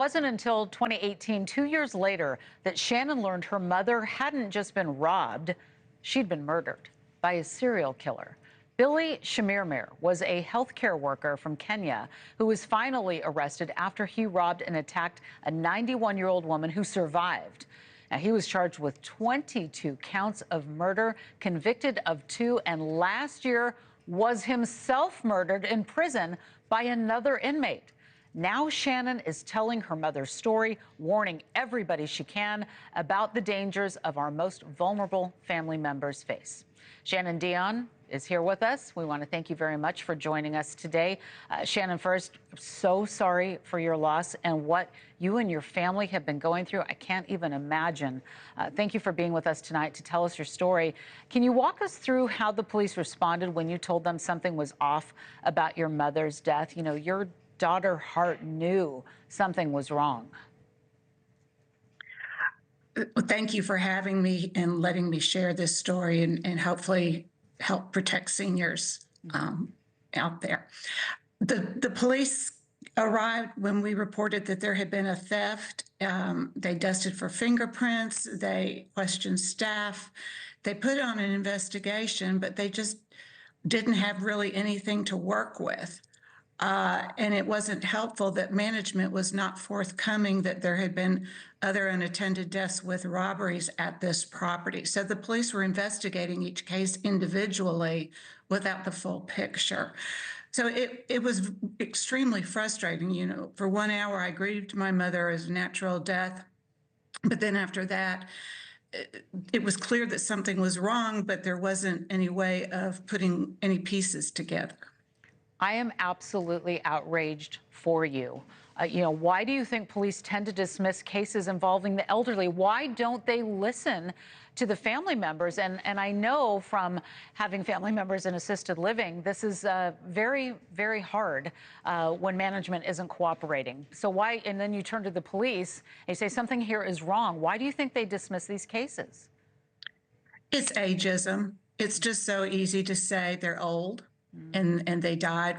Wasn't until 2018, 2 years later, that Shannon learned her mother hadn't just been robbed, she'd been murdered by a serial killer. Billy Chemirmir was a healthcare worker from Kenya who was finally arrested after he robbed and attacked a 91-year-old woman who survived. Now, he was charged with 22 counts of murder, convicted of 2, and last year was himself murdered in prison by another inmate. Now Shannon is telling her mother's story, warning everybody she can about the dangers of our most vulnerable family members face. Shannon Dion is here with us. We want to thank you very much for joining us today. Shannon, first, so sorry for your loss and what you and your family have been going through. I can't even imagine. Thank you for being with us tonight to tell us your story. Can you walk us through how the police responded when you told them something was off about your mother's death? You know, your daughter Hart knew something was wrong. Well, thank you for having me and letting me share this story and hopefully help protect seniors out there. The police arrived when we reported that there had been a theft. They dusted for fingerprints. They questioned staff. They put on an investigation, but they just didn't have really anything to work with. And it wasn't helpful that management was not forthcoming that there had been other unattended deaths with robberies at this property. So the police were investigating each case individually without the full picture. So it was extremely frustrating. You know, for 1 hour, I grieved my mother as a natural death. But then after that, it was clear that something was wrong, but there wasn't any way of putting any pieces together. I am absolutely outraged for you. Why do you think police tend to dismiss cases involving the elderly? Why don't they listen to the family members? And I know from having family members in assisted living, this is very, very hard when management isn't cooperating. So why, and then you turn to the police and you say something here is wrong. Why do you think they dismiss these cases? It's ageism. It's just so easy to say they're old. And they died.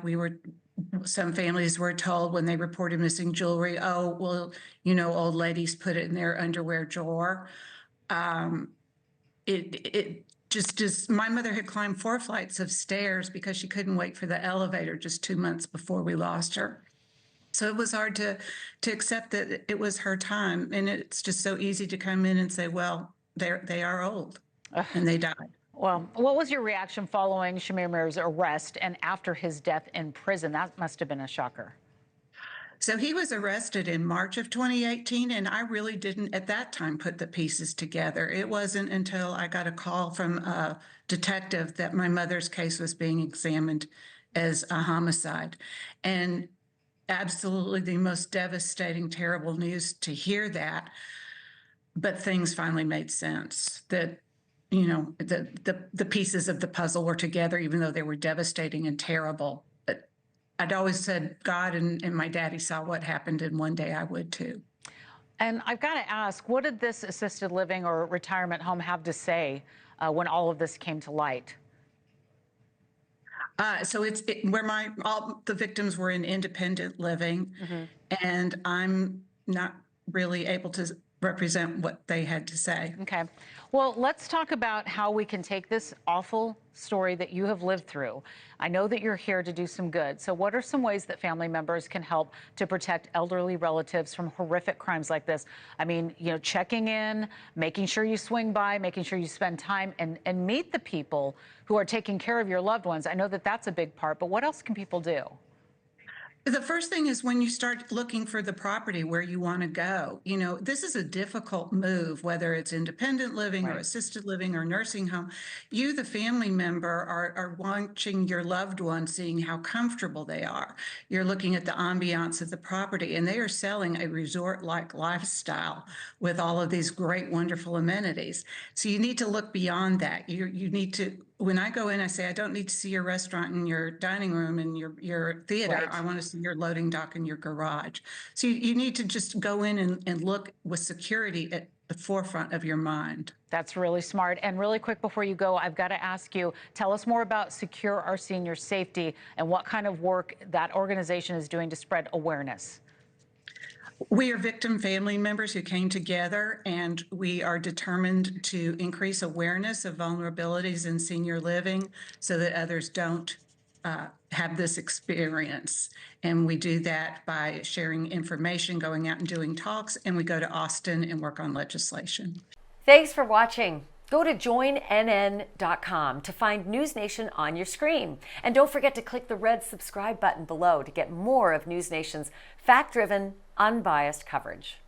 Some families were told when they reported missing jewelry, oh, well, you know, old ladies put it in their underwear drawer. It just my mother had climbed 4 flights of stairs because she couldn't wait for the elevator just 2 months before we lost her. So it was hard to accept that it was her time. And it's just so easy to come in and say, well, they are old. Ugh. And they died. Well, what was your reaction following Chemirmir's arrest and after his death in prison? That must have been a shocker. So he was arrested in March of 2018, and I really didn't at that time put the pieces together. It wasn't until I got a call from a detective that my mother's case was being examined as a homicide. And absolutely the most devastating, terrible news to hear that. But things finally made sense that, you know, the pieces of the puzzle were together, even though they were devastating and terrible. But I'd always said God and my daddy saw what happened, and one day I would too. And I've got to ask, what did this assisted living or retirement home have to say when all of this came to light? So it's where all the victims were in independent living, and I'm not really able to represent what they had to say. Okay. Well, let's talk about how we can take this awful story that you have lived through. I know that you're here to do some good. So what are some ways that family members can help to protect elderly relatives from horrific crimes like this? I mean, you know, checking in, making sure you swing by, making sure you spend time and meet the people who are taking care of your loved ones. I know that that's a big part, but what else can people do? The first thing is when you start looking for the property where you want to go. You know, this is a difficult move, whether it's independent living or assisted living or nursing home. You, the family member, are watching your loved one, seeing how comfortable they are. You're looking at the ambiance of the property, and they are selling a resort-like lifestyle with all of these great, wonderful amenities. So you need to look beyond that. You need to, when I go in, I say, I don't need to see your restaurant and your dining room and your theater. Right. I want to see your loading dock and your garage. So you need to just go in and look with security at the forefront of your mind. That's really smart. And really quick before you go, I've got to ask you, tell us more about Secure Our Senior Safety and what kind of work that organization is doing to spread awareness. We are victim family members who came together, and we are determined to increase awareness of vulnerabilities in senior living so that others don't have this experience. And we do that by sharing information, going out and doing talks, and we go to Austin and work on legislation. Thanks for watching. Go to joinnn.com to find NewsNation on your screen. And don't forget to click the red subscribe button below to get more of NewsNation's fact-driven, unbiased coverage.